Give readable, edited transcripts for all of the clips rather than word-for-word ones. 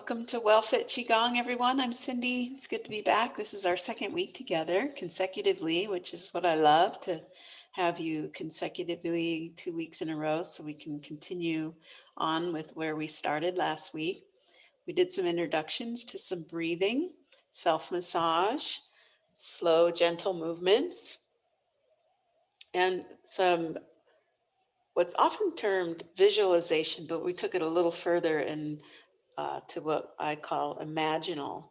Welcome to WellFit Qigong, everyone. I'm Cindy. It's good to be back. This is our second week together consecutively, which is what I love, to have you consecutively 2 weeks in a row so we can continue on with where we started last week. We did some introductions to some breathing, self-massage, slow, gentle movements, and some what's often termed visualization, but we took it a little further and to what I call imaginal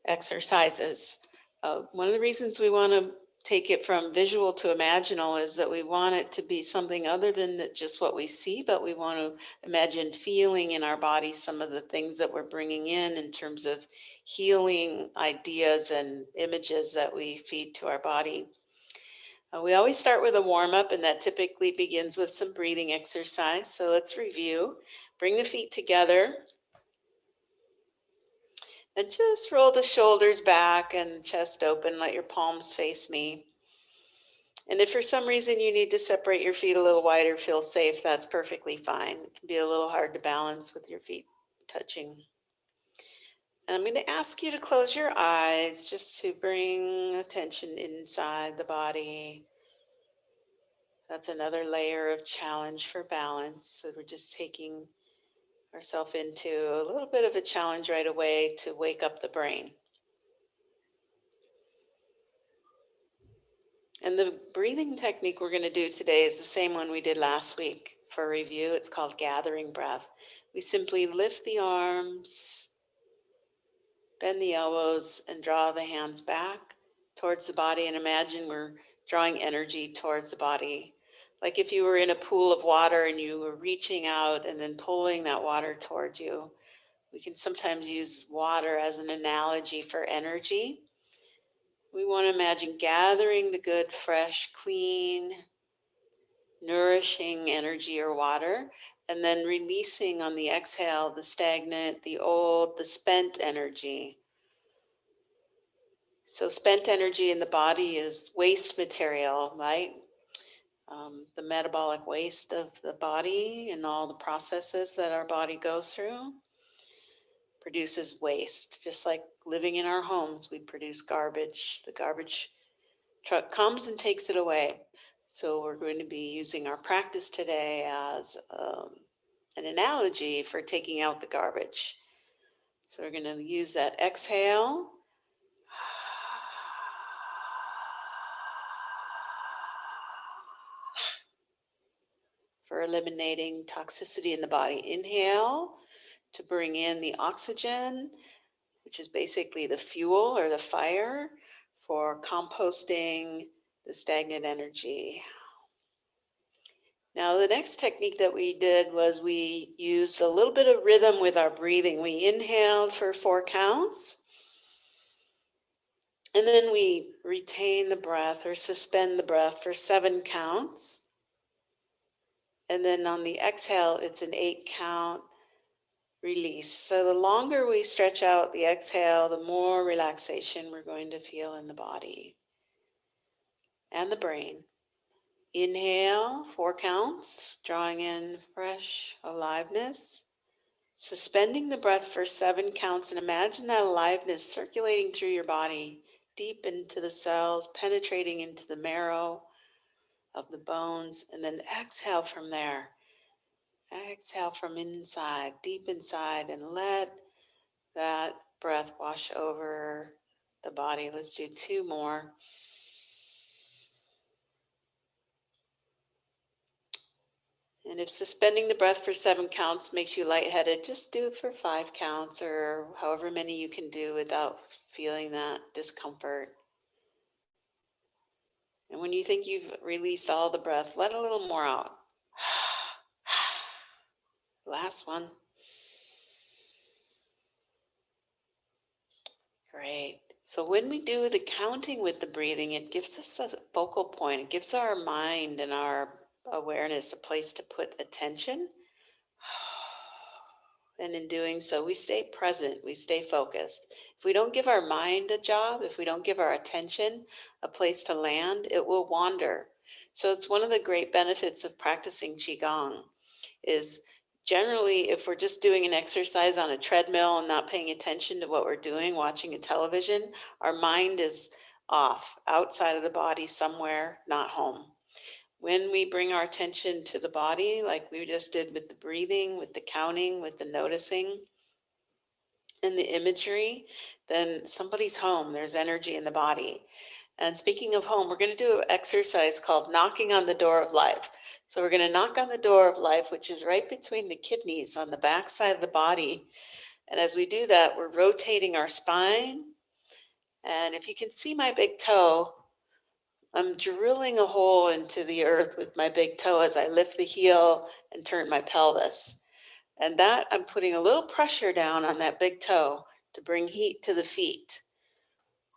exercises. One of the reasons we want to take it from visual to imaginal is that we want it to be something other than just what we see, but we want to imagine feeling in our body some of the things that we're bringing in terms of healing ideas and images that we feed to our body. We always start with a warm-up, and that typically begins with some breathing exercise. So let's review. Bring the feet together. And just roll the shoulders back and chest open. Let your palms face me. And if for some reason you need to separate your feet a little wider, feel safe, that's perfectly fine. It can be a little hard to balance with your feet touching. And I'm going to ask you to close your eyes just to bring attention inside the body. That's another layer of challenge for balance. So we're just taking ourselves into a little bit of a challenge right away to wake up the brain. And the breathing technique we're going to do today is the same one we did last week for review. It's called gathering breath. We simply lift the arms, bend the elbows, and draw the hands back towards the body. And imagine we're drawing energy towards the body. Like if you were in a pool of water and you were reaching out and then pulling that water towards you. We can sometimes use water as an analogy for energy. We want to imagine gathering the good, fresh, clean, nourishing energy or water, and then releasing on the exhale the stagnant, the old, the spent energy. So spent energy in the body is waste material, right? The metabolic waste of the body and all the processes that our body goes through produces waste. Just like living in our homes, we produce garbage. The garbage truck comes and takes it away. So we're going to be using our practice today as an analogy for taking out the garbage. So we're going to use that exhale. For eliminating toxicity in the body. Inhale to bring in the oxygen, which is basically the fuel or the fire for composting the stagnant energy. Now, the next technique that we did was we used a little bit of rhythm with our breathing. We inhaled for 4 counts, and then we retain the breath or suspend the breath for 7 counts. And then on the exhale, it's an 8 count release. So the longer we stretch out the exhale, the more relaxation we're going to feel in the body and the brain. Inhale, 4 counts, drawing in fresh aliveness. Suspending the breath for 7 counts, and imagine that aliveness circulating through your body, deep into the cells, penetrating into the marrow of the bones, and then exhale from there. Exhale from inside, deep inside, and let that breath wash over the body. Let's do 2 more. And if suspending the breath for 7 counts makes you lightheaded, just do it for 5 counts or however many you can do without feeling that discomfort. And when you think you've released all the breath, let a little more out. Last one. Great. So when we do the counting with the breathing, it gives us a focal point. It gives our mind and our awareness a place to put attention. And in doing so, we stay present, we stay focused. If we don't give our mind a job, if we don't give our attention a place to land, it will wander. So it's one of the great benefits of practicing Qigong is Generally, if we're just doing an exercise on a treadmill and not paying attention to what we're doing, watching a television, our mind is off, outside of the body somewhere, not home. When we bring our attention to the body, like we just did with the breathing, with the counting, with the noticing, and the imagery, then somebody's home. There's energy in the body. And speaking of home, we're going to do an exercise called knocking on the door of life. So we're going to knock on the door of life, which is right between the kidneys on the back side of the body. And as we do that, we're rotating our spine. And if you can see my big toe, I'm drilling a hole into the earth with my big toe as I lift the heel and turn my pelvis. And that I'm putting a little pressure down on that big toe to bring heat to the feet.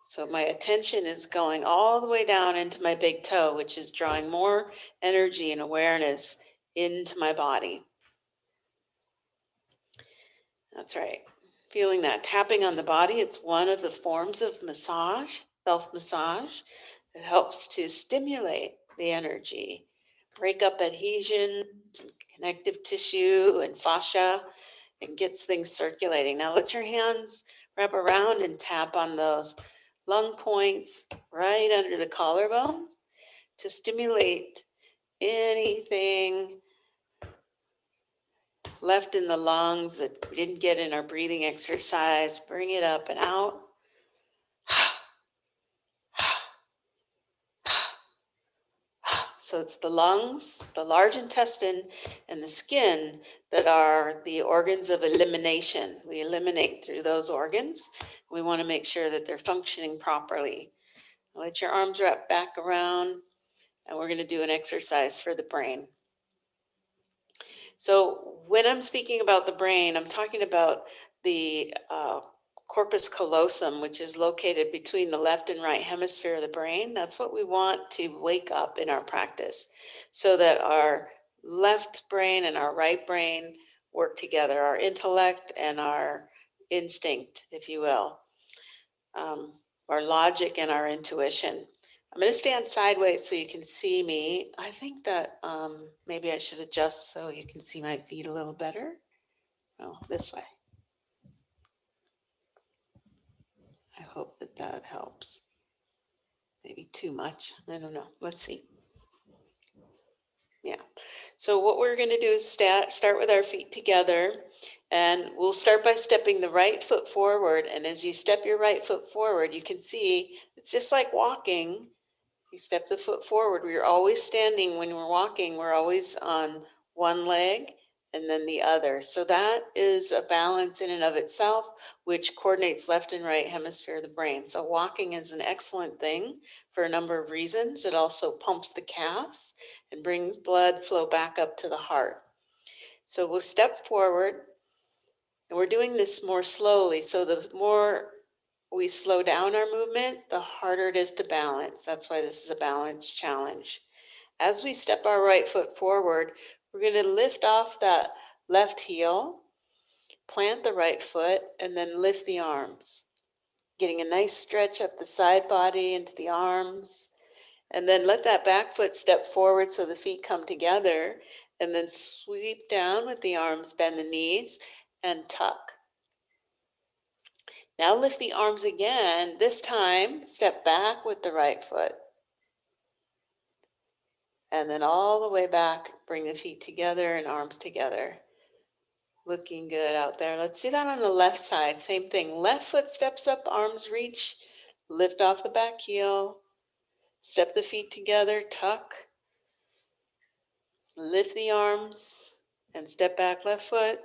So my attention is going all the way down into my big toe, which is drawing more energy and awareness into my body. That's right. Feeling that tapping on the body, it's one of the forms of massage, self-massage. It helps to stimulate the energy, break up adhesions, connective tissue and fascia, and gets things circulating. Now let your hands wrap around and tap on those lung points right under the collarbone to stimulate anything left in the lungs that we didn't get in our breathing exercise. Bring it up and out. So it's the lungs, the large intestine, and the skin that are the organs of elimination. We eliminate through those organs. We want to make sure that they're functioning properly. Let your arms wrap back around, and we're going to do an exercise for the brain. So when I'm speaking about the brain, I'm talking about the corpus callosum, which is located between the left and right hemisphere of the brain. That's what we want to wake up in our practice so that our left brain and our right brain work together, our intellect and our instinct, if you will, our logic and our intuition. I'm going to stand sideways so you can see me. I think that maybe I should adjust so you can see my feet a little better. Oh, this way. I hope that that helps. Maybe too much. I don't know. Let's see. Yeah. So what we're going to do is start with our feet together, and we'll start by stepping the right foot forward. And as you step your right foot forward, you can see it's just like walking. You step the foot forward. We're always standing when we're walking. We're always on one leg and then the other. So that is a balance in and of itself, which coordinates left and right hemisphere of the brain. So walking is an excellent thing for a number of reasons. It also pumps the calves and brings blood flow back up to the heart. So we'll step forward, and we're doing this more slowly. So the more we slow down our movement, the harder it is to balance. That's why this is a balance challenge. As we step our right foot forward, we're going to lift off that left heel, plant the right foot, and then lift the arms. Getting a nice stretch up the side body into the arms, and then let that back foot step forward so the feet come together, and then sweep down with the arms, bend the knees, and tuck. Now lift the arms again. This time, step back with the right foot. And then all the way back, bring the feet together and arms together. Looking good out there. Let's do that on the left side. Same thing. Left foot steps up, arms reach, lift off the back heel, step the feet together, tuck, lift the arms, and step back left foot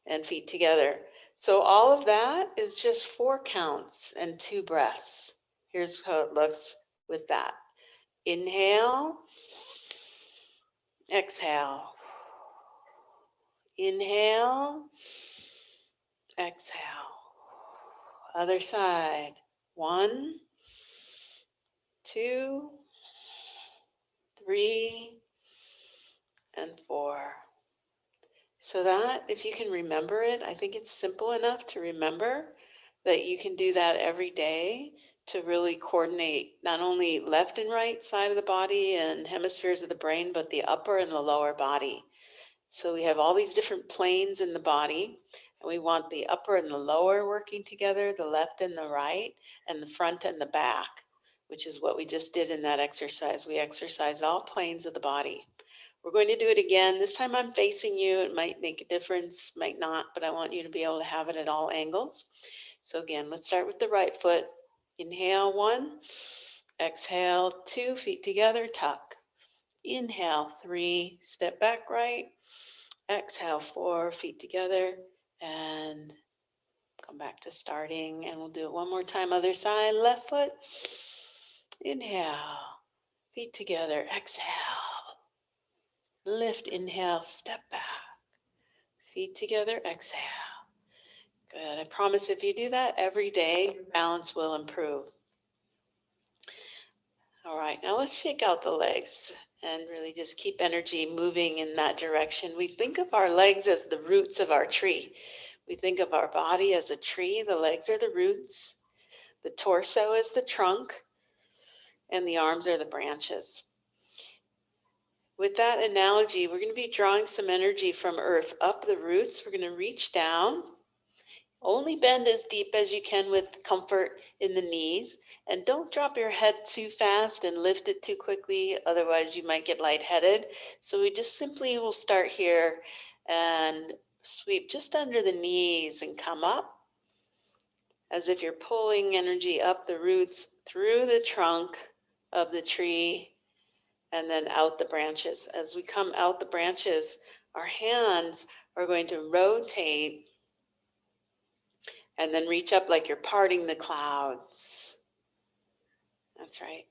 and feet together. So all of that is just 4 counts and 2 breaths. Here's how it looks with that. Inhale, exhale. Inhale, exhale. Other side. 1, 2, 3, and 4. So that, if you can remember it, I think it's simple enough to remember that you can do that every day to really coordinate not only left and right side of the body and hemispheres of the brain, but the upper and the lower body. So we have all these different planes in the body, and we want the upper and the lower working together, the left and the right, and the front and the back, which is what we just did in that exercise. We exercised all planes of the body. We're going to do it again. This time I'm facing you. It might make a difference, might not, but I want you to be able to have it at all angles. So again, let's start with the right foot. Inhale, 1. Exhale, 2. Feet together, tuck. Inhale, 3. Step back right. Exhale, 4. Feet together. And come back to starting. And we'll do it one more time. Other side, left foot. Inhale. Feet together. Exhale. Lift, inhale, step back. Feet together, exhale. Good. I promise if you do that every day, your balance will improve. All right, now let's shake out the legs and really just keep energy moving in that direction. We think of our legs as the roots of our tree. We think of our body as a tree. The legs are the roots. The torso is the trunk. And the arms are the branches. With that analogy, we're going to be drawing some energy from earth up the roots. We're going to reach down. Only bend as deep as you can with comfort in the knees. And don't drop your head too fast and lift it too quickly. Otherwise, you might get lightheaded. So we just simply will start here and sweep just under the knees and come up as if you're pulling energy up the roots through the trunk of the tree and then out the branches. As we come out the branches, our hands are going to rotate and then reach up like you're parting the clouds. That's right.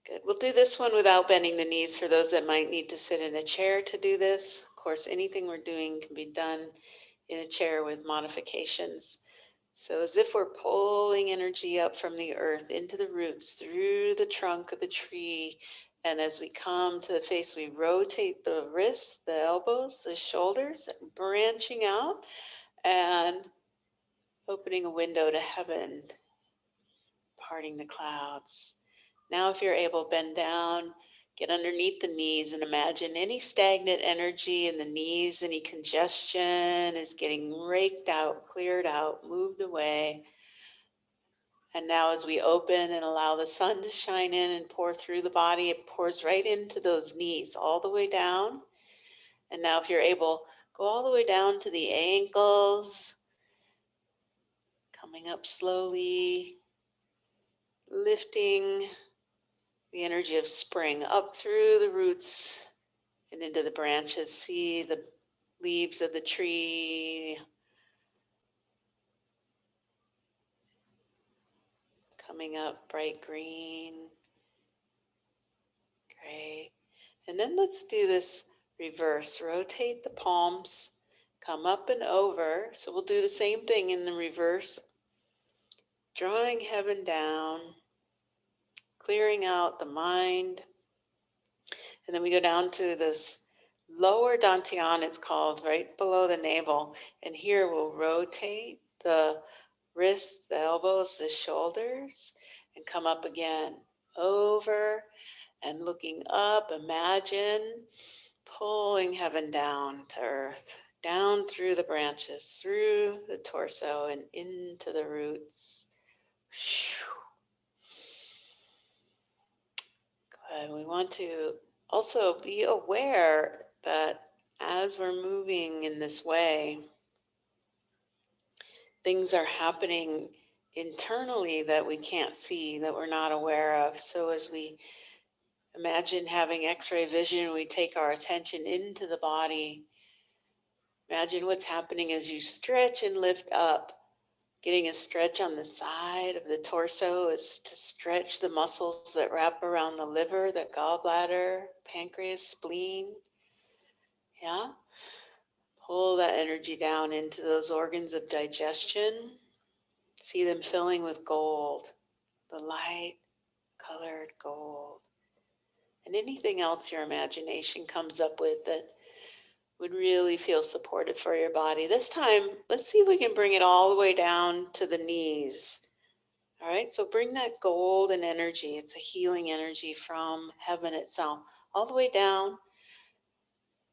Good. We'll do this one without bending the knees for those that might need to sit in a chair to do this. Of course, anything we're doing can be done in a chair with modifications. So as if we're pulling energy up from the earth into the roots, through the trunk of the tree. And as we come to the face, we rotate the wrists, the elbows, the shoulders, branching out and opening a window to heaven, parting the clouds. Now, if you're able, bend down, get underneath the knees, and imagine any stagnant energy in the knees, any congestion is getting raked out, cleared out, moved away. And now as we open and allow the sun to shine in and pour through the body, it pours right into those knees, all the way down. And now if you're able, go all the way down to the ankles, coming up slowly, lifting the energy of spring up through the roots and into the branches. See the leaves of the tree coming up bright green. Great. And then let's do this reverse. Rotate the palms, come up and over. So we'll do the same thing in the reverse. Drawing heaven down, clearing out the mind. And then we go down to this lower dantian, it's called, right below the navel. And here we'll rotate the wrists, the elbows, the shoulders, and come up again. Over and looking up, imagine pulling heaven down to earth, down through the branches, through the torso, and into the roots. Good. We want to also be aware that as we're moving in this way, things are happening internally that we can't see, that we're not aware of. So as we imagine having X-ray vision, we take our attention into the body. Imagine what's happening as you stretch and lift up. Getting a stretch on the side of the torso is to stretch the muscles that wrap around the liver, the gallbladder, pancreas, spleen. Yeah? Pull that energy down into those organs of digestion. See them filling with gold, the light colored gold. And anything else your imagination comes up with that would really feel supportive for your body. This time, let's see if we can bring it all the way down to the knees. All right, so bring that golden energy. It's a healing energy from heaven itself, all the way down.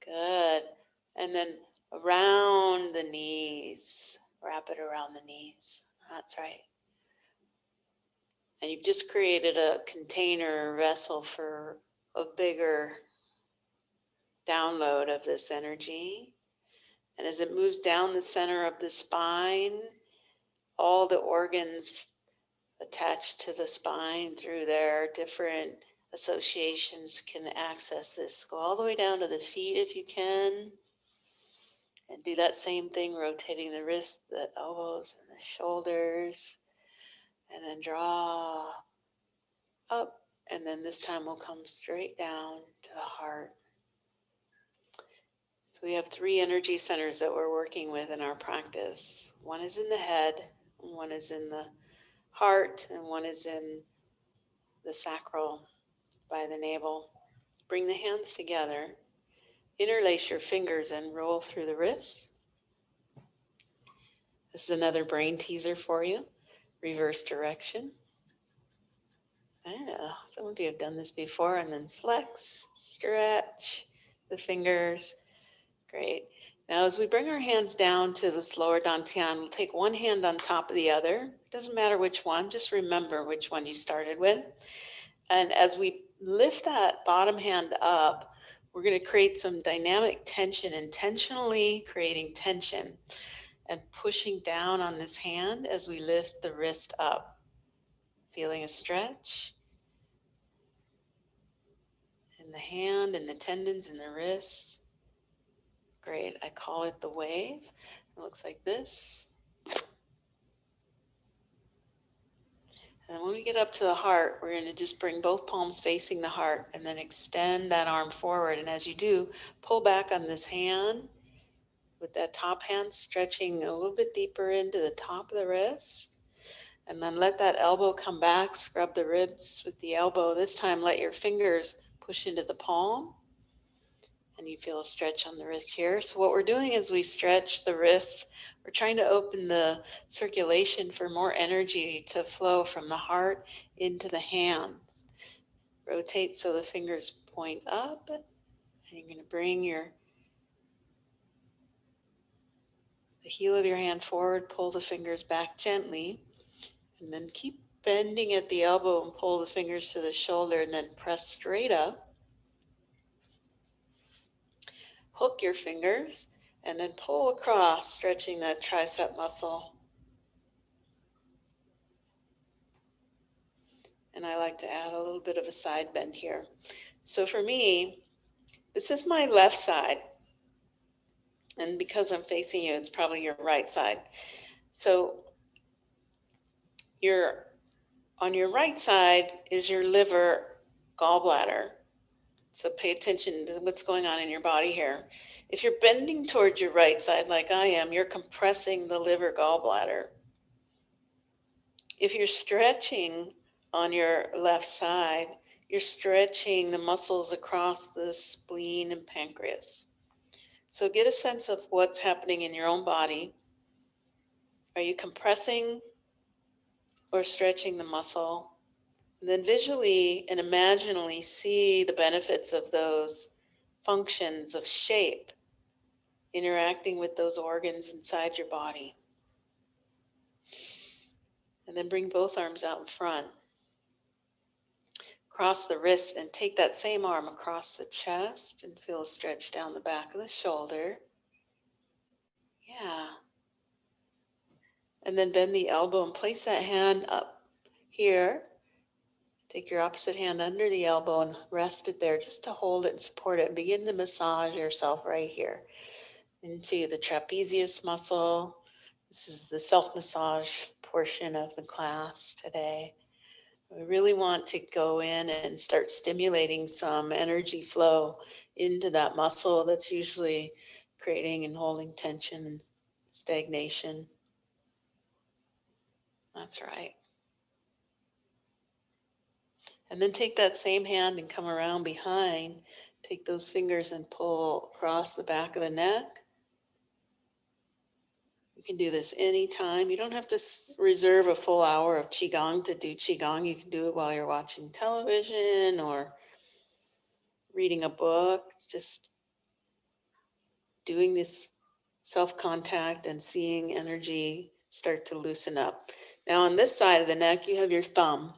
Good. And then around the knees. Wrap it around the knees. That's right. And you've just created a container or vessel for a bigger download of this energy. And as it moves down the center of the spine, all the organs attached to the spine through their different associations can access this. Go all the way down to the feet if you can. And do that same thing, rotating the wrists, the elbows, and the shoulders. And then draw up. And then this time we'll come straight down to the heart. So we have 3 energy centers that we're working with in our practice. One is in the head, one is in the heart, and one is in the sacral by the navel. Bring the hands together, interlace your fingers and roll through the wrists. This is another brain teaser for you. Reverse direction. Some of you have done this before. And then flex, stretch the fingers. Great. Now as we bring our hands down to this lower dantian, we'll take one hand on top of the other. It doesn't matter which one, just remember which one you started with. And as we lift that bottom hand up, we're going to create some dynamic tension, intentionally creating tension and pushing down on this hand as we lift the wrist up. Feeling a stretch in the hand and the tendons in the wrist. Great. I call it the wave. It looks like this. And when we get up to the heart, we're going to just bring both palms facing the heart and then extend that arm forward. And as you do, pull back on this hand with that top hand stretching a little bit deeper into the top of the wrist. And then let that elbow come back, scrub the ribs with the elbow. This time let your fingers push into the palm. And you feel a stretch on the wrist here. So what we're doing is we stretch the wrist. We're trying to open the circulation for more energy to flow from the heart into the hands. Rotate so the fingers point up. And you're going to bring the heel of your hand forward, pull the fingers back gently, and then keep bending at the elbow and pull the fingers to the shoulder and then press straight up. Hook your fingers and then pull across, stretching that tricep muscle. And I like to add a little bit of a side bend here. So for me, this is my left side. And because I'm facing you, it's probably your right side. So on your right side is your liver, gallbladder. So pay attention to what's going on in your body here. If you're bending towards your right side like I am, you're compressing the liver, gallbladder. If you're stretching on your left side, you're stretching the muscles across the spleen and pancreas. So get a sense of what's happening in your own body. Are you compressing or stretching the muscle? And then visually and imaginally see the benefits of those functions of shape interacting with those organs inside your body. And then bring both arms out in front. Cross the wrist and take that same arm across the chest and feel a stretch down the back of the shoulder. Yeah. And then bend the elbow and place that hand up here. Take your opposite hand under the elbow and rest it there just to hold it and support it, and begin to massage yourself right here into the trapezius muscle. This is the self-massage portion of the class today. We really want to go in and start stimulating some energy flow into that muscle that's usually creating and holding tension and stagnation. That's right. And then take that same hand and come around behind. Take those fingers and pull across the back of the neck. You can do this anytime. You don't have to reserve a full hour of Qigong to do Qigong. You can do it while you're watching television or reading a book. It's just doing this self-contact and seeing energy start to loosen up. Now on this side of the neck, you have your thumb.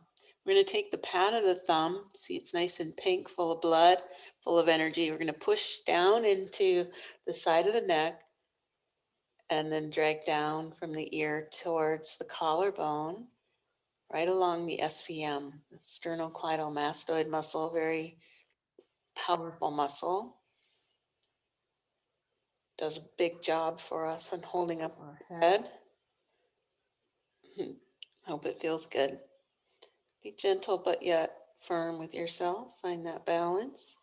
We're going to take the pad of the thumb. See, it's nice and pink, full of blood, full of energy. We're going to push down into the side of the neck and then drag down from the ear towards the collarbone, right along the SCM, the sternocleidomastoid muscle, very powerful muscle. Does a big job for us on holding up our head. Hope it feels good. Be gentle but yet firm with yourself. Find that balance.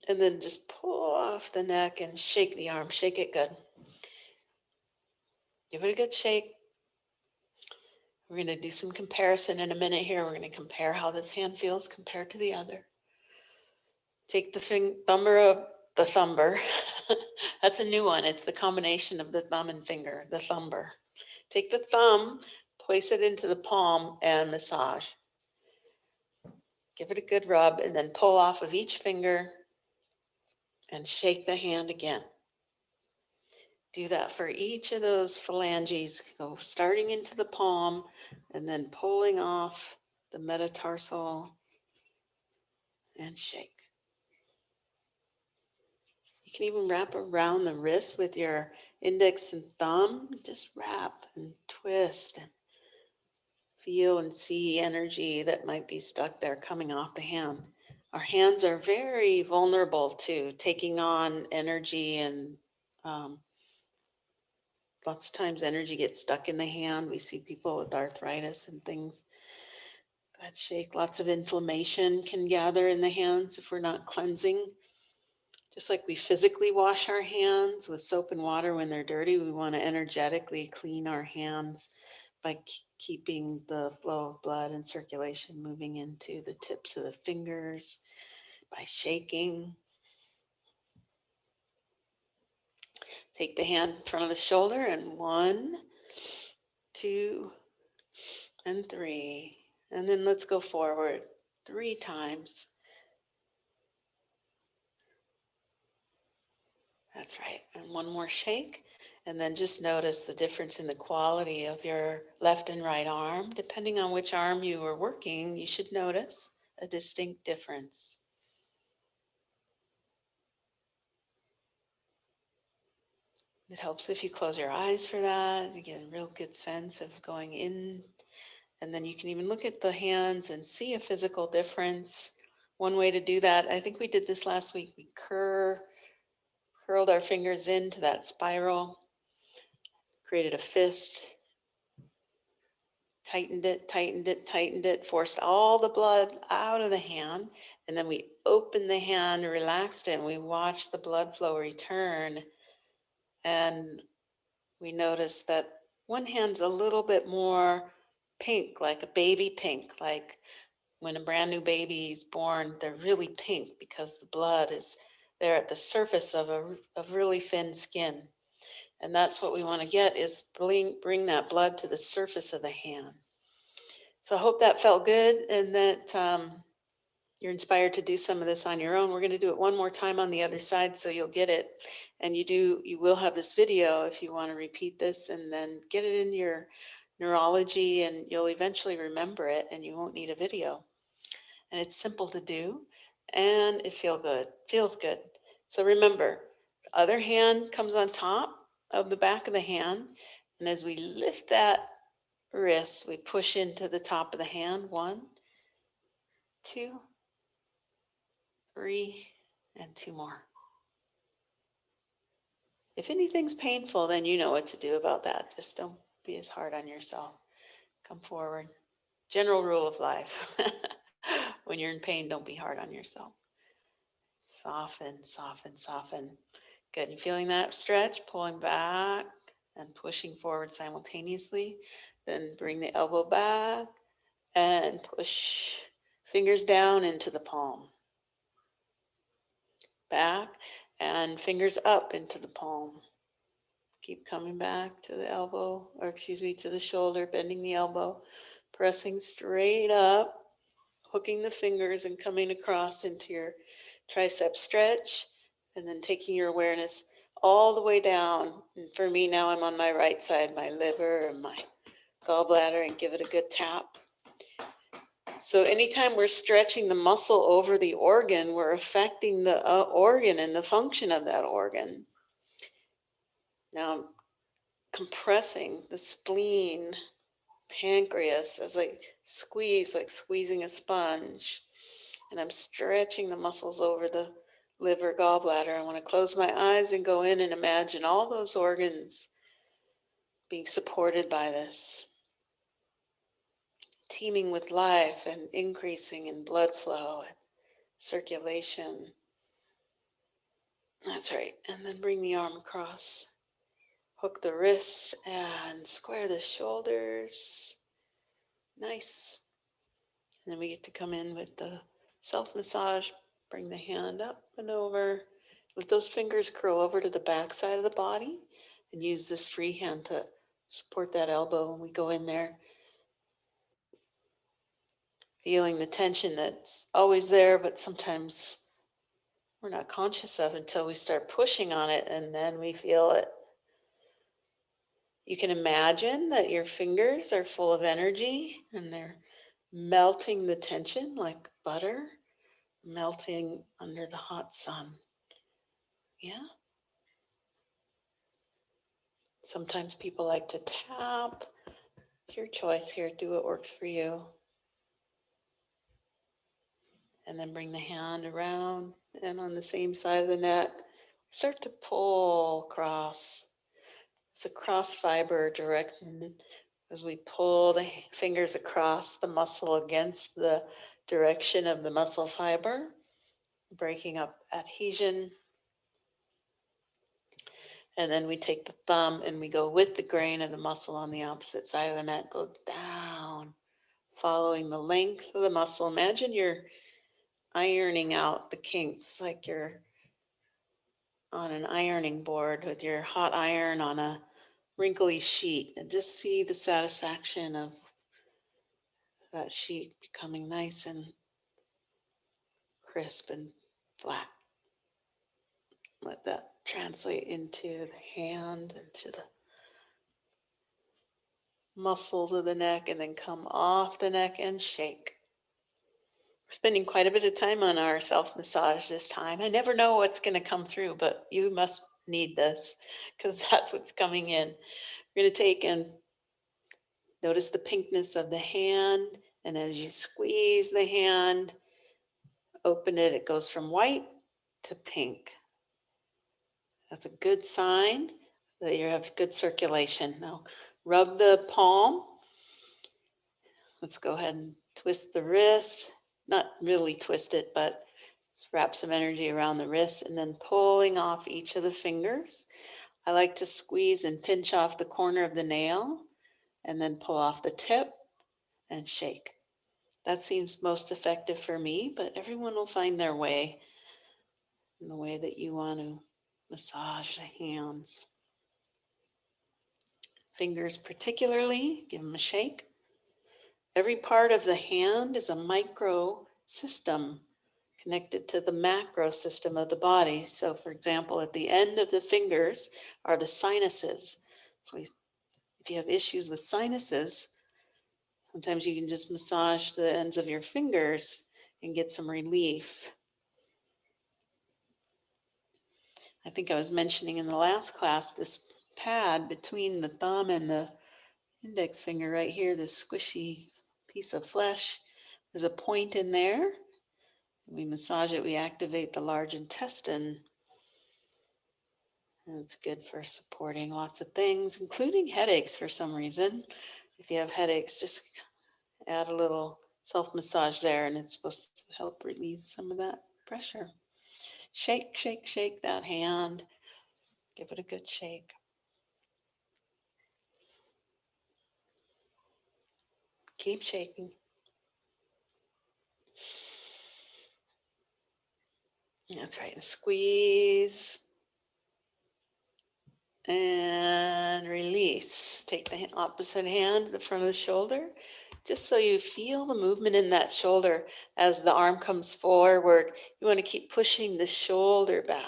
And then just pull off the neck and shake the arm. Shake it good. Give it a good shake. We're going to do some comparison in a minute here. We're going to compare how this hand feels compared to the other. Take the thumber of the thumber. That's a new one. It's the combination of the thumb and finger, the thumber. Take the thumb, place it into the palm and massage. Give it a good rub and then pull off of each finger and shake the hand again. Do that for each of those phalanges. Go starting into the palm and then pulling off the metatarsal and shake. You can even wrap around the wrist with your index and thumb. Just wrap and twist and feel and see energy that might be stuck there coming off the hand. Our hands are very vulnerable to taking on energy, and lots of times energy gets stuck in the hand. We see people with arthritis and things. Bad shake. Lots of inflammation can gather in the hands if we're not cleansing. Just like we physically wash our hands with soap and water when they're dirty, we want to energetically clean our hands by keeping the flow of blood and circulation moving into the tips of the fingers, by shaking. Take the hand in front of the shoulder and 1, 2, and 3. And then let's go forward 3 times. That's right. And 1 more shake. And then just notice the difference in the quality of your left and right arm. Depending on which arm you are working, you should notice a distinct difference. It helps if you close your eyes for that. You get a real good sense of going in. And then you can even look at the hands and see a physical difference. One way to do that, I think we did this last week, we curled our fingers into that spiral, created a fist, tightened it, tightened it, tightened it, forced all the blood out of the hand. And then we opened the hand, relaxed it, and we watched the blood flow return. And we noticed that one hand's a little bit more pink, like a baby pink, like when a brand new baby is born, they're really pink because the blood is there at the surface of really thin skin. And that's what we want to get, is bring that blood to the surface of the hand. So I hope that felt good and that you're inspired to do some of this on your own. We're going to do it one more time on the other side so you'll get it. And you will have this video if you want to repeat this and then get it in your neurology, and you'll eventually remember it and you won't need a video. And it's simple to do and it feels good. So remember, the other hand comes on top of the back of the hand. And as we lift that wrist, we push into the top of the hand. 1, 2, 3, and 2 more. If anything's painful, then you know what to do about that. Just don't be as hard on yourself. Come forward. General rule of life. When you're in pain, don't be hard on yourself. Soften, soften, soften. Good. You feeling that stretch? Pulling back and pushing forward simultaneously. Then bring the elbow back and push fingers down into the palm. Back and fingers up into the palm. Keep coming back to the elbow, or excuse me, to the shoulder, bending the elbow, pressing straight up, hooking the fingers and coming across into your tricep stretch, And then taking your awareness all the way down. And for me now, I'm on my right side, my liver and my gallbladder, and give it a good tap. So anytime we're stretching the muscle over the organ, we're affecting the organ and the function of that organ. Now I'm compressing the spleen, pancreas as I squeeze, like squeezing a sponge. And I'm stretching the muscles over the liver, gallbladder. I want to close my eyes and go in and imagine all those organs being supported by this, teeming with life and increasing in blood flow and circulation. That's right. And then bring the arm across. Hook the wrists and square the shoulders. Nice. And then we get to come in with the self-massage. Bring the hand up and over. Let those fingers curl over to the back side of the body and use this free hand to support that elbow when we go in there. Feeling the tension that's always there, but sometimes we're not conscious of until we start pushing on it, and then we feel it. You can imagine that your fingers are full of energy and they're melting the tension like butter melting under the hot sun. Yeah. Sometimes people like to tap. It's your choice here. Do what works for you. And then bring the hand around and on the same side of the neck, start to pull across. It's a cross fiber direction as we pull the fingers across the muscle against the direction of the muscle fiber, breaking up adhesion. And then we take the thumb and we go with the grain of the muscle on the opposite side of the neck, go down, following the length of the muscle. Imagine you're ironing out the kinks like you're on an ironing board with your hot iron on a wrinkly sheet, and just see the satisfaction of that sheet becoming nice and crisp and flat. Let that translate into the hand, into the muscles of the neck, and then come off the neck and shake. We're spending quite a bit of time on our self-massage this time. I never know what's going to come through, but you must need this because that's what's coming in. We're going to take and notice the pinkness of the hand, and as you squeeze the hand, open it, it goes from white to pink. That's a good sign that you have good circulation. Now, rub the palm. Let's go ahead and twist the wrist. Not really twist it, but just wrap some energy around the wrist and then pulling off each of the fingers. I like to squeeze and pinch off the corner of the nail and then pull off the tip and shake. That seems most effective for me, but everyone will find their way in the way that you want to massage the hands. Fingers particularly, give them a shake. Every part of the hand is a micro system connected to the macro system of the body. So for example, at the end of the fingers are the sinuses. So if you have issues with sinuses, sometimes you can just massage the ends of your fingers and get some relief. I think I was mentioning in the last class, this pad between the thumb and the index finger right here, this squishy piece of flesh. There's a point in there. We massage it, we activate the large intestine. And it's good for supporting lots of things, including headaches for some reason. If you have headaches, just add a little self-massage there and it's supposed to help release some of that pressure. Shake, shake, shake that hand. Give it a good shake. Keep shaking. That's right. Squeeze and release. Take the opposite hand to the front of the shoulder, just so you feel the movement in that shoulder as the arm comes forward. You want to keep pushing the shoulder back.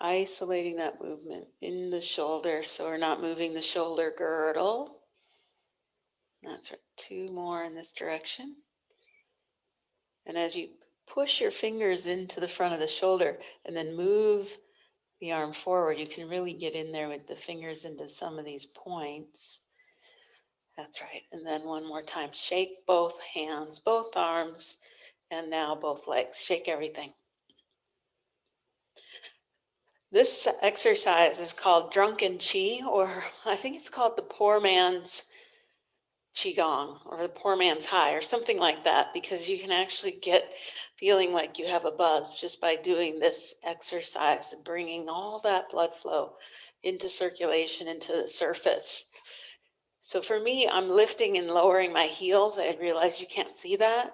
isolating that movement in the shoulder so we're not moving the shoulder girdle. That's right. 2 more in this direction. And as you push your fingers into the front of the shoulder and then move the arm forward, you can really get in there with the fingers into some of these points. That's right. And then one more time, shake both hands, both arms, and now both legs. Shake everything. This exercise is called Drunken Qi, or I think it's called the poor man's Qigong, or the poor man's high, or something like that, because you can actually get feeling like you have a buzz just by doing this exercise and bringing all that blood flow into circulation, into the surface. So for me, I'm lifting and lowering my heels. I realize you can't see that.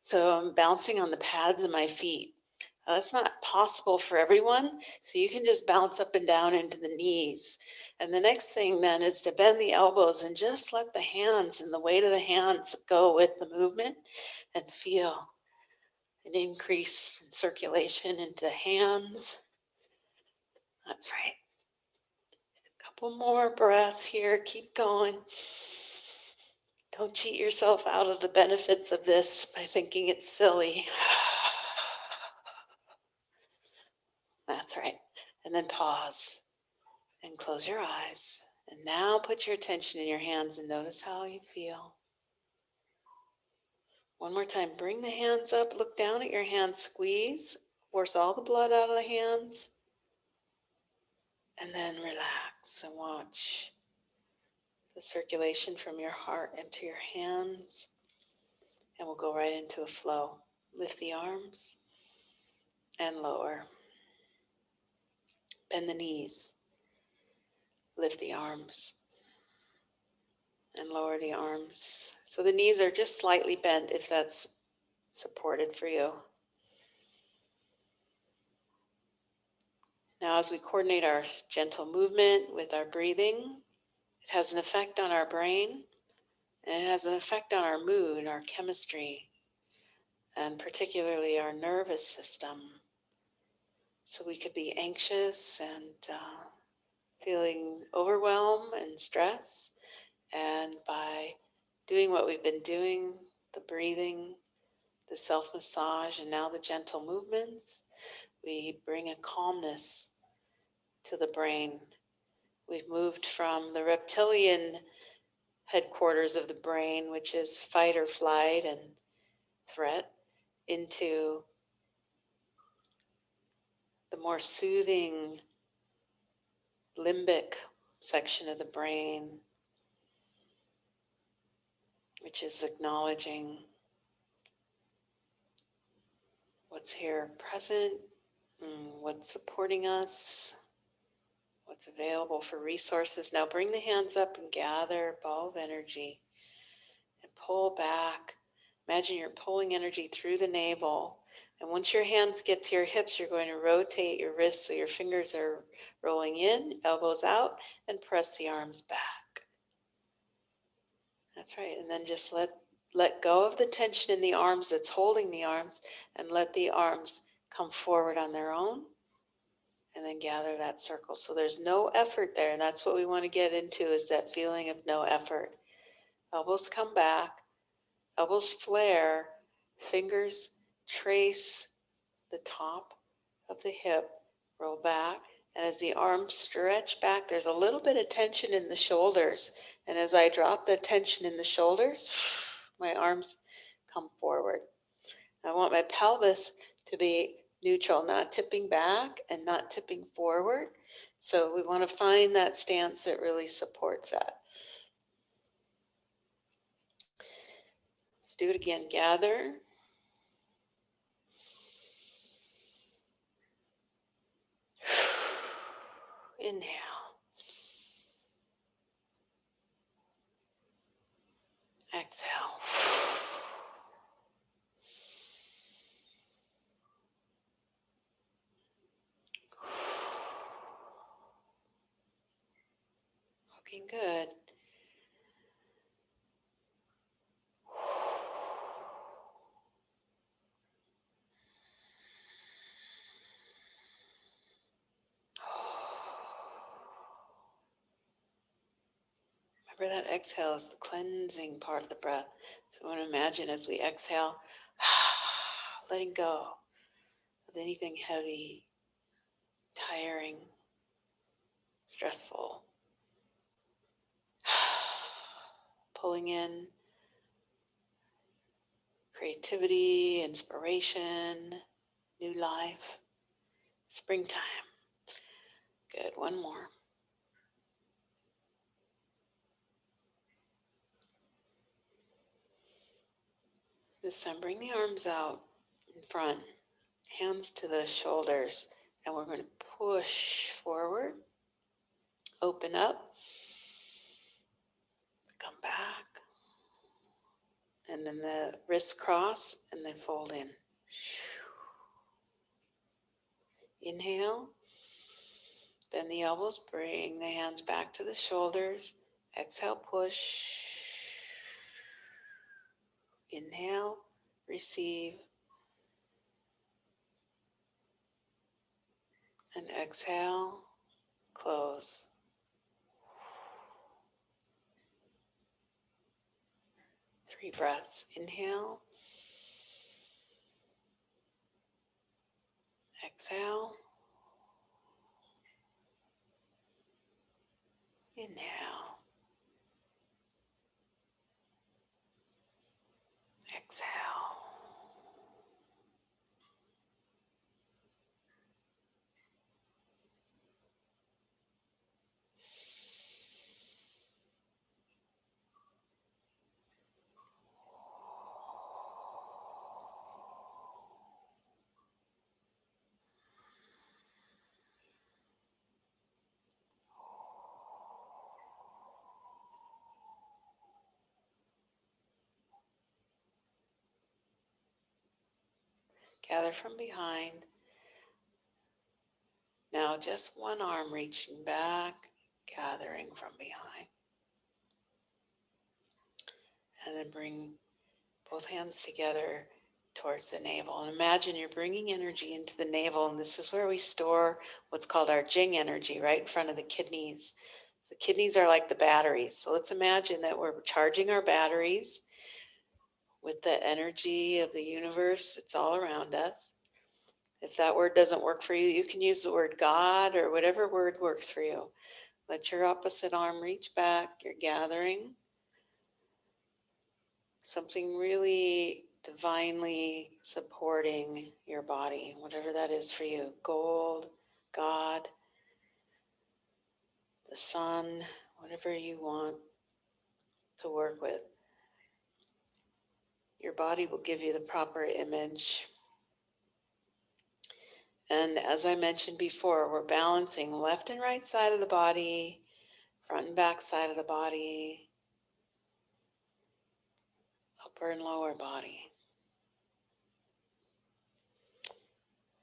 So I'm bouncing on the pads of my feet. That's not possible for everyone. So you can just bounce up and down into the knees. And the next thing then is to bend the elbows and just let the hands and the weight of the hands go with the movement and feel an increase in circulation into the hands. That's right. A couple more breaths here. Keep going. Don't cheat yourself out of the benefits of this by thinking it's silly. That's right. And then pause and close your eyes. And now put your attention in your hands and notice how you feel. One more time. Bring the hands up. Look down at your hands. Squeeze. Force all the blood out of the hands. And then relax and watch the circulation from your heart into your hands. And we'll go right into a flow. Lift the arms and lower. Bend the knees. Lift the arms and lower the arms. So the knees are just slightly bent if that's supported for you. Now as we coordinate our gentle movement with our breathing, it has an effect on our brain and it has an effect on our mood, our chemistry, and particularly our nervous system. So we could be anxious and feeling overwhelmed and stress. And by doing what we've been doing, the breathing, the self-massage, and now the gentle movements, we bring a calmness to the brain. We've moved from the reptilian headquarters of the brain, which is fight or flight and threat, into the more soothing limbic section of the brain, which is acknowledging what's here present, what's supporting us, what's available for resources. Now bring the hands up and gather a ball of energy and pull back. Imagine you're pulling energy through the navel. And once your hands get to your hips, you're going to rotate your wrists so your fingers are rolling in, elbows out, and press the arms back. That's right. And then just let go of the tension in the arms that's holding the arms and let the arms come forward on their own. And then gather that circle. So there's no effort there. And that's what we want to get into, is that feeling of no effort. Elbows come back, elbows flare, fingers trace the top of the hip, roll back. And as the arms stretch back, there's a little bit of tension in the shoulders. And as I drop the tension in the shoulders, my arms come forward. I want my pelvis to be neutral, not tipping back and not tipping forward. So we want to find that stance that really supports that. Let's do it again. Gather. Inhale. Exhale. Looking good. Remember that exhale is the cleansing part of the breath. So I want to imagine as we exhale, letting go of anything heavy, tiring, stressful. Pulling in creativity, inspiration, new life, springtime. Good, one more. This time, bring the arms out in front, hands to the shoulders, and we're going to push forward, open up, come back, and then the wrists cross and then fold in. Inhale, bend the elbows, bring the hands back to the shoulders. Exhale, push. Inhale, receive, and exhale, close. Three breaths. Inhale, exhale, inhale, exhale. Gather from behind. Now just one arm reaching back, gathering from behind. And then bring both hands together towards the navel. And imagine you're bringing energy into the navel, and this is where we store what's called our Jing energy, right in front of the kidneys. The kidneys are like the batteries. So let's imagine that we're charging our batteries with the energy of the universe. It's all around us. If that word doesn't work for you, you can use the word God or whatever word works for you. Let your opposite arm reach back. You're gathering something really divinely supporting your body, whatever that is for you. Gold, God, the sun, whatever you want to work with. Your body will give you the proper image. And as I mentioned before, we're balancing left and right side of the body, front and back side of the body, upper and lower body.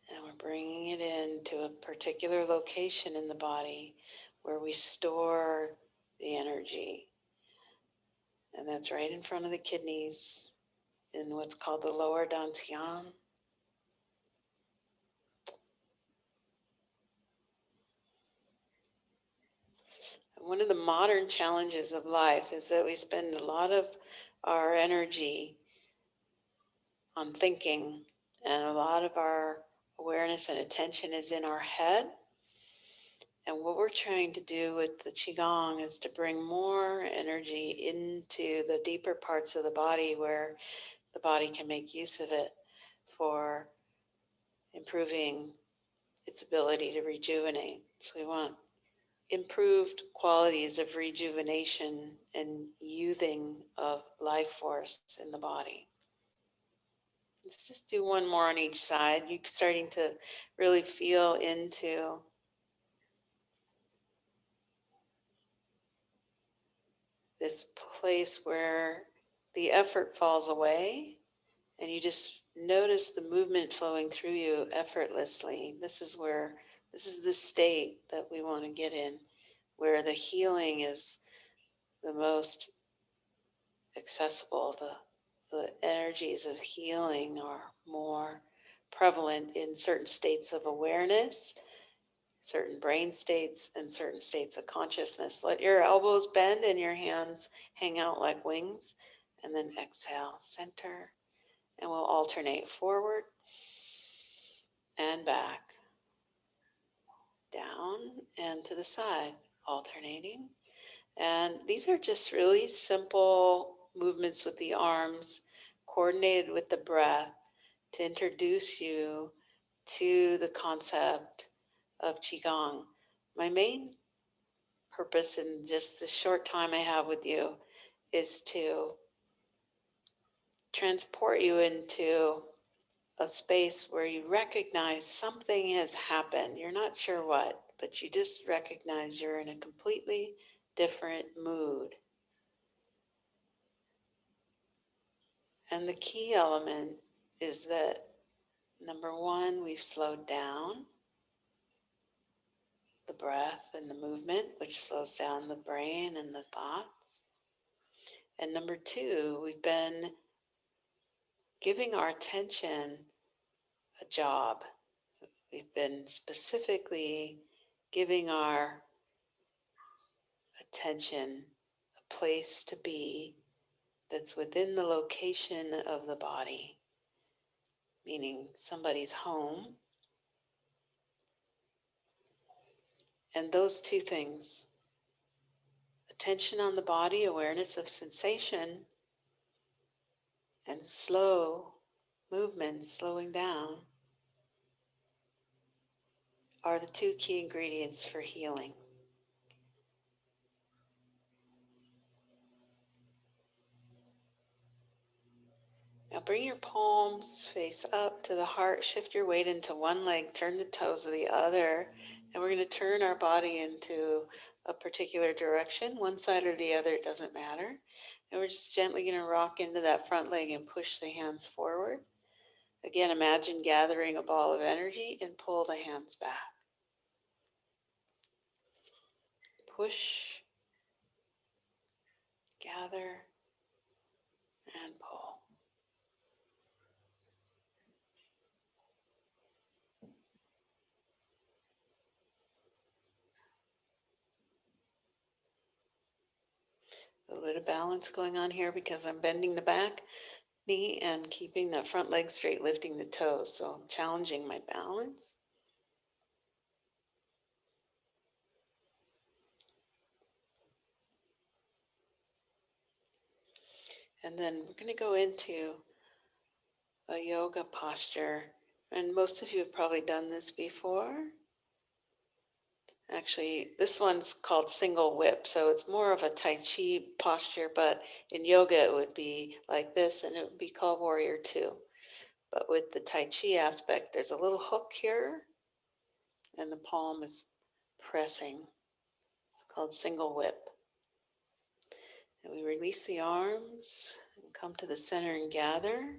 And we're bringing it into a particular location in the body where we store the energy. And that's right in front of the kidneys in what's called the lower dantian. And one of the modern challenges of life is that we spend a lot of our energy on thinking, and a lot of our awareness and attention is in our head. And what we're trying to do with the Qigong is to bring more energy into the deeper parts of the body where the body can make use of it for improving its ability to rejuvenate. So we want improved qualities of rejuvenation and youthing of life force in the body. Let's just do one more on each side. You're starting to really feel into this place where the effort falls away and you just notice the movement flowing through you effortlessly. This is the state that we want to get in, where the healing is the most accessible. The energies of healing are more prevalent in certain states of awareness, certain brain states and certain states of consciousness. Let your elbows bend and your hands hang out like wings. And then exhale, center. And we'll alternate forward and back, down and to the side, alternating. And these are just really simple movements with the arms, coordinated with the breath, to introduce you to the concept of Qigong. My main purpose in just the short time I have with you is to transport you into a space where you recognize something has happened. You're not sure what, but you just recognize you're in a completely different mood. And the key element is that, number one, we've slowed down the breath and the movement, which slows down the brain and the thoughts. And number two, we've been giving our attention a job. We've been specifically giving our attention a place to be that's within the location of the body, meaning somebody's home. And those two things, attention on the body, awareness of sensation, and slow movement, slowing down, are the two key ingredients for healing. Now bring your palms face up to the heart, shift your weight into one leg, turn the toes of the other, and we're going to turn our body into a particular direction, one side or the other, it doesn't matter. And we're just gently going to rock into that front leg and push the hands forward. Again, imagine gathering a ball of energy and pull the hands back. Push, gather, and pull. A little bit of balance going on here because I'm bending the back knee and keeping that front leg straight, lifting the toes. So I'm challenging my balance. And then we're going to go into a yoga posture. And most of you have probably done this before. Actually, this one's called single whip. So it's more of a Tai Chi posture, but in yoga it would be like this, and it would be called Warrior Two. But with the Tai Chi aspect, there's a little hook here, and the palm is pressing. It's called single whip. And we release the arms and come to the center and gather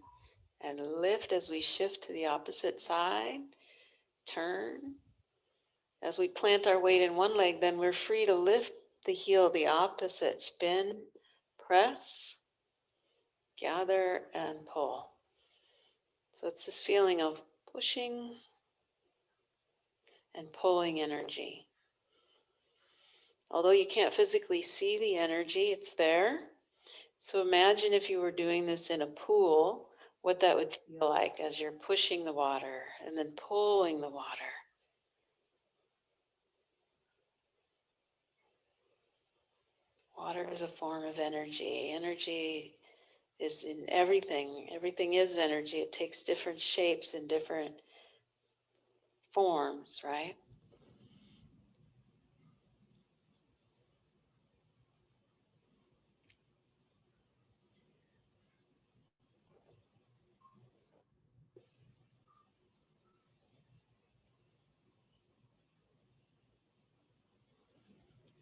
and lift as we shift to the opposite side. Turn. As we plant our weight in one leg, then we're free to lift the heel the opposite. Spin, press, gather, and pull. So it's this feeling of pushing and pulling energy. Although you can't physically see the energy, it's there. So imagine if you were doing this in a pool, what that would feel like as you're pushing the water and then pulling the water. Water is a form of energy. Energy is in everything. Everything is energy. It takes different shapes and different forms, right?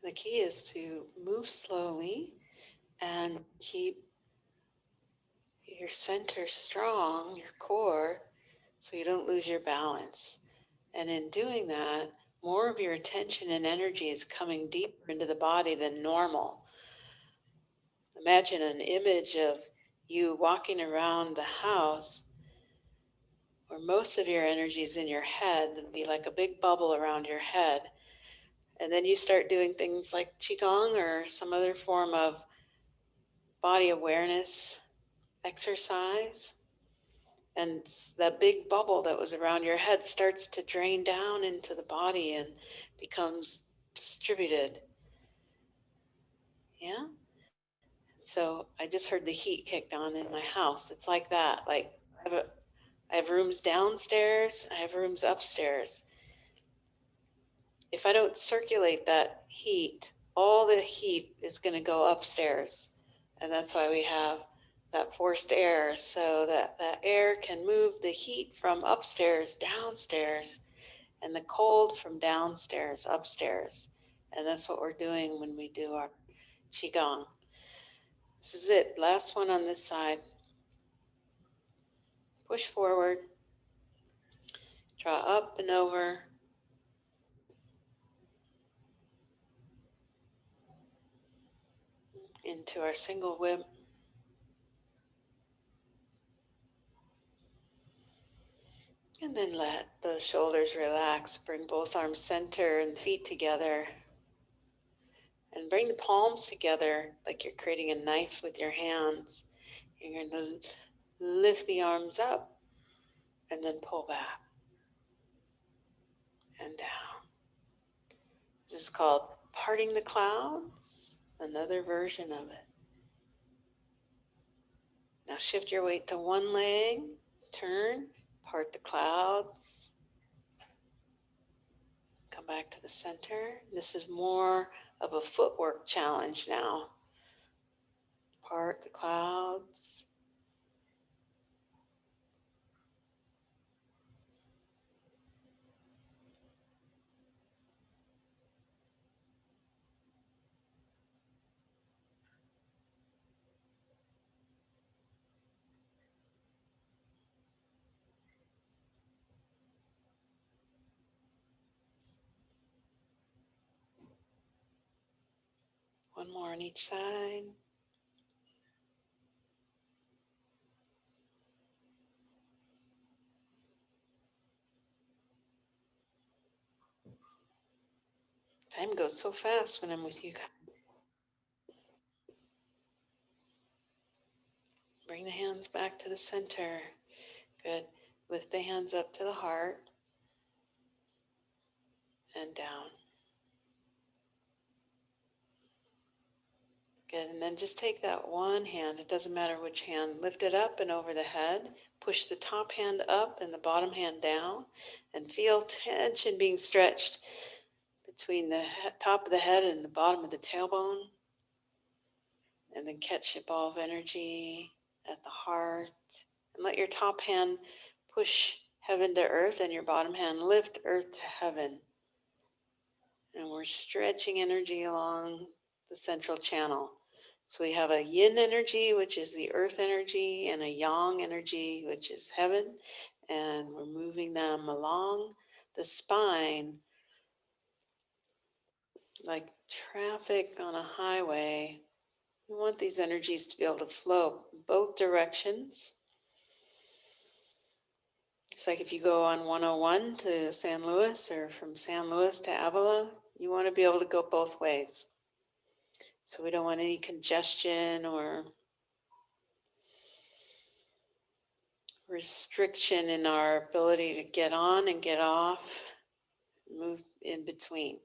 The key is to move slowly and keep your center strong, your core, so you don't lose your balance. And in doing that, more of your attention and energy is coming deeper into the body than normal. Imagine an image of you walking around the house where most of your energy is in your head. It'll be like a big bubble around your head. And then you start doing things like Qigong or some other form of body awareness exercise. And that big bubble that was around your head starts to drain down into the body and becomes distributed. Yeah? So I just heard the heat kicked on in my house. It's like that. Like I have rooms downstairs, I have rooms upstairs. If I don't circulate that heat, all the heat is going to go upstairs. And that's why we have that forced air, so that that air can move the heat from upstairs downstairs and the cold from downstairs upstairs. And that's what we're doing when we do our Qigong. This is it. Last one on this side. Push forward. Draw up and over. Into our single whip. And then let those shoulders relax. Bring both arms center and feet together. And bring the palms together like you're creating a knife with your hands. You're going to lift the arms up and then pull back and down. This is called parting the clouds, another version of it. Now shift your weight to one leg, turn, part the clouds, come back to the center. This is more of a footwork challenge now. Part the clouds. One more on each side. Time goes so fast when I'm with you guys. Bring the hands back to the center. Good. Lift the hands up to the heart and down. Good. And then just take that one hand, it doesn't matter which hand, lift it up and over the head. Push the top hand up and the bottom hand down. And feel tension being stretched between the top of the head and the bottom of the tailbone. And then catch a ball of energy at the heart. And let your top hand push heaven to earth and your bottom hand lift earth to heaven. And we're stretching energy along the central channel. So we have a yin energy, which is the earth energy, and a yang energy, which is heaven. And we're moving them along the spine like traffic on a highway. We want these energies to be able to flow both directions. It's like if you go on 101 to San Luis or from San Luis to Avila, you want to be able to go both ways. So we don't want any congestion or restriction in our ability to get on and get off, move in between.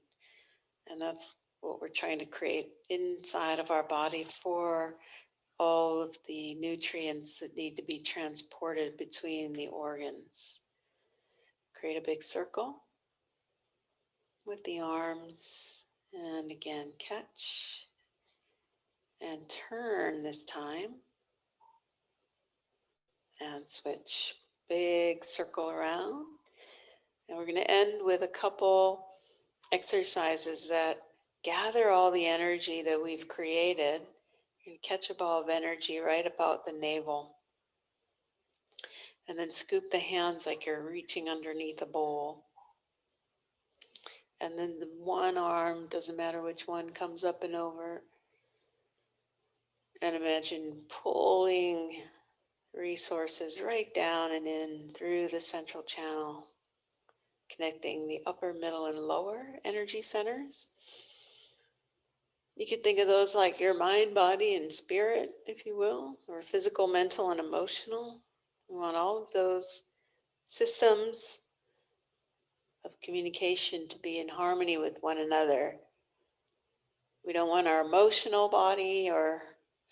And that's what we're trying to create inside of our body for all of the nutrients that need to be transported between the organs. Create a big circle with the arms, and again, catch and turn this time and switch. Big circle around. And we're going to end with a couple exercises that gather all the energy that we've created. You can catch a ball of energy right about the navel. And then scoop the hands like you're reaching underneath a bowl. And then the one arm, doesn't matter which one, comes up and over. And imagine pulling resources right down and in through the central channel, connecting the upper, middle, and lower energy centers. You could think of those like your mind, body, and spirit, if you will, or physical, mental, and emotional. We want all of those systems of communication to be in harmony with one another. We don't want our emotional body or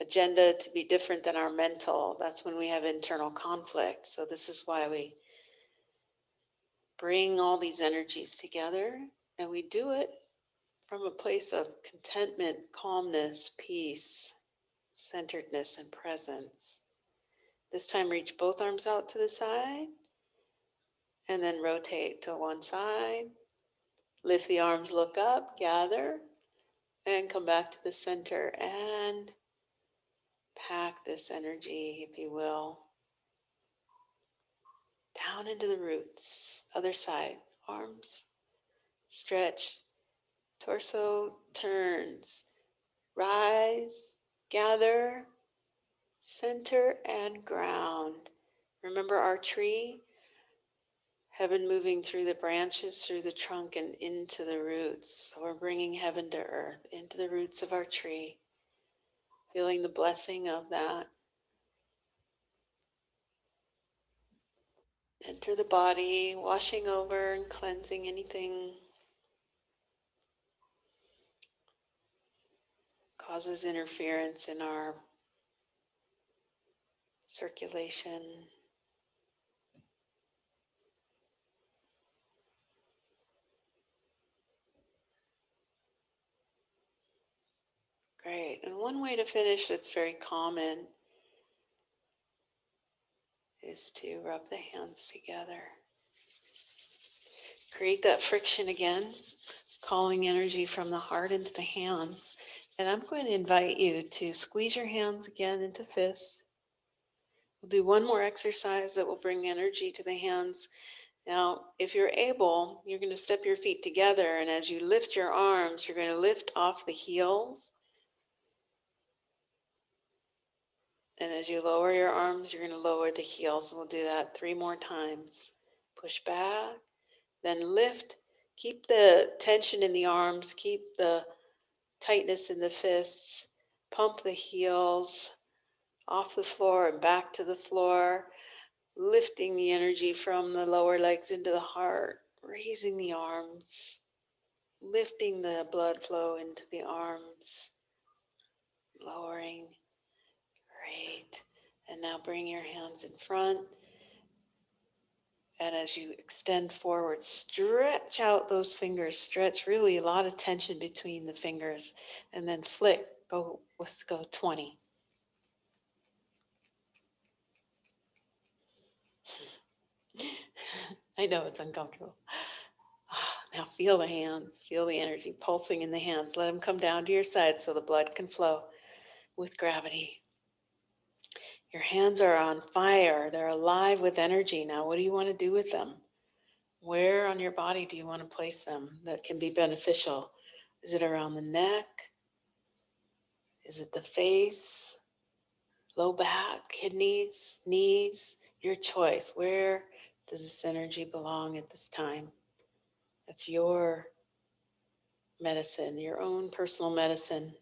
agenda to be different than our mental. That's when we have internal conflict. So this is why we bring all these energies together, and we do it from a place of contentment, calmness, peace, centeredness, and presence. This time, reach both arms out to the side, and then rotate to one side. Lift the arms, look up, gather, and come back to the center, and pack this energy, if you will, down into the roots. Other side, arms, stretch, torso turns, rise, gather, center, and ground. Remember our tree? Heaven moving through the branches, through the trunk, and into the roots. So we're bringing heaven to earth, into the roots of our tree, feeling the blessing of that. Enter the body, washing over and cleansing anything causes interference in our circulation. Great. And one way to finish that's very common is to rub the hands together. Create that friction again, calling energy from the heart into the hands. And I'm going to invite you to squeeze your hands again into fists. We'll do one more exercise that will bring energy to the hands. Now, if you're able, you're going to step your feet together, and as you lift your arms, you're going to lift off the heels. And as you lower your arms, you're going to lower the heels. We'll do that 3 more times. Push back, then lift. Keep the tension in the arms, keep the tightness in the fists. Pump the heels off the floor and back to the floor, lifting the energy from the lower legs into the heart, raising the arms, lifting the blood flow into the arms, lowering. Great. And now bring your hands in front. And as you extend forward, stretch out those fingers. Stretch really a lot of tension between the fingers. And then flick. Let's go 20. I know it's uncomfortable. Now feel the hands. Feel the energy pulsing in the hands. Let them come down to your side so the blood can flow with gravity. Your hands are on fire. They're alive with energy. Now, what do you want to do with them? Where on your body do you want to place them that can be beneficial? Is it around the neck? Is it the face? Low back, kidneys, knees? Your choice. Where does this energy belong at this time? That's your medicine, your own personal medicine.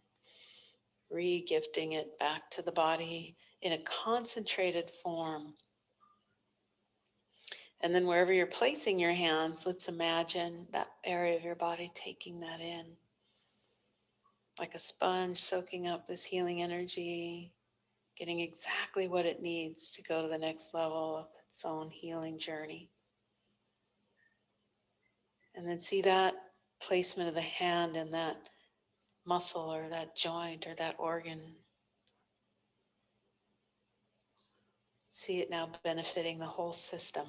Re-gifting it back to the body in a concentrated form. And then wherever you're placing your hands, let's imagine that area of your body taking that in. Like a sponge soaking up this healing energy, getting exactly what it needs to go to the next level of its own healing journey. And then see that placement of the hand in that muscle or that joint or that organ. See it now benefiting the whole system.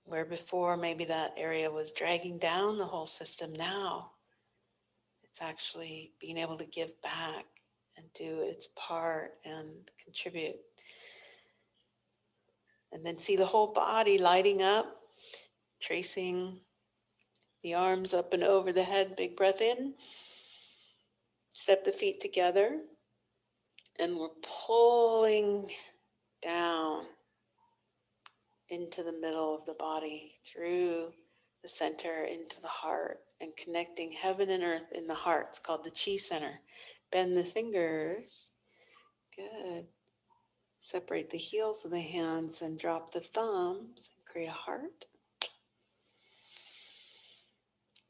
Where before maybe that area was dragging down the whole system, now it's actually being able to give back and do its part and contribute. And then see the whole body lighting up, tracing the arms up and over the head. Big breath in. Step the feet together. And we're pulling down into the middle of the body, through the center into the heart, and connecting heaven and earth in the heart. It's called the Chi Center. Bend the fingers. Good. Separate the heels of the hands and drop the thumbs and create a heart.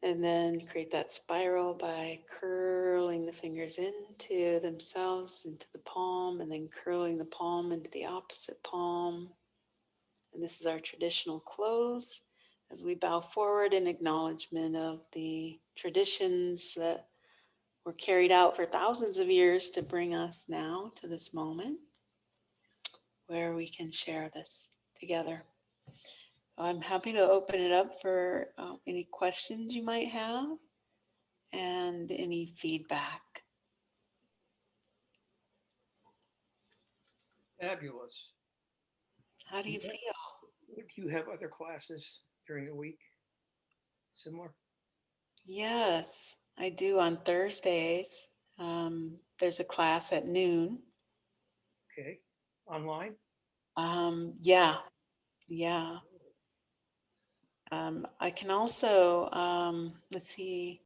And then create that spiral by curling the fingers into themselves, into the palm, and then curling the palm into the opposite palm. And this is our traditional close as we bow forward in acknowledgement of the traditions that were carried out for thousands of years to bring us now to this moment where we can share this together. I'm happy to open it up for any questions you might have and any feedback. Fabulous. How do you feel? Do you have other classes during the week? Similar? Yes, I do on Thursdays. There's a class at noon. Okay. Online? Yeah, yeah. I can also, let's see,